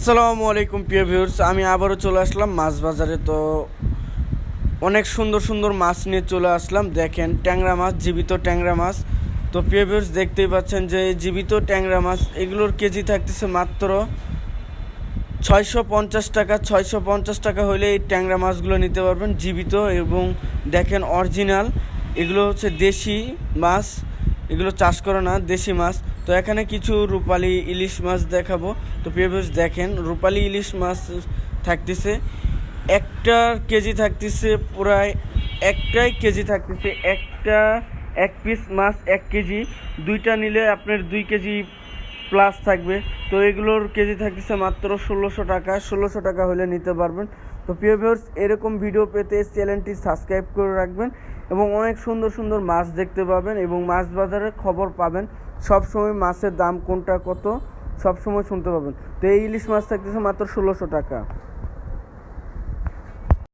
আসসালামু আলাইকুম প্রিয় ভিউয়ার্স, আমি আবারও চলে আসলাম মাছ বাজারে। তো অনেক সুন্দর সুন্দর মাছ নিয়ে চলে আসলাম। দেখেন ট্যাংরা মাছ, জীবিত ট্যাংরা মাছ। তো প্রিয় ভিউয়ার্স দেখতেই পাচ্ছেন যে জীবিত ট্যাংরা মাছ এগুলোর কেজি থাকতেছে মাত্র 650 টাকা। 650 টাকা হলে এই ট্যাংরা মাছগুলো নিতে পারবেন জীবিত। এবং দেখেন অরিজিনাল, এগুলো হচ্ছে দেশি মাছ, এগুলো চাষ করা না, দেশি মাছ। তো এখানে কিছু রূপালী ইলিশ মাছ দেখাবো। তো প্রিয় ভিউয়ার্স দেখেন রূপালী ইলিশ মাছ থাকতেছে, একটার কেজি থাকতেছে প্রায়, একটাই কেজি থাকতেছে একটা, এক পিস মাছ 1 কেজি। দুইটা নিলে আপনার 2 কেজি প্লাস থাকবে। তো এগুলোর কেজি থাকতেছে মাত্র 1600 টাকা। 1600 টাকা হলে নিতে পারবেন। তো প্রিয় ভিউয়ার্স এরকম ভিডিও পেতে চ্যানেলটি সাবস্ক্রাইব করে রাখবেন এবং অনেক সুন্দর সুন্দর মাছ দেখতে পাবেন এবং মাছ বাজারের খবর পাবেন। সব সময় মাছের দাম কোনটা কত সব সময় শুনতে পাবেন। তো এই ইলিশ মাছ থাকতেছে মাত্র 1600 টাকা।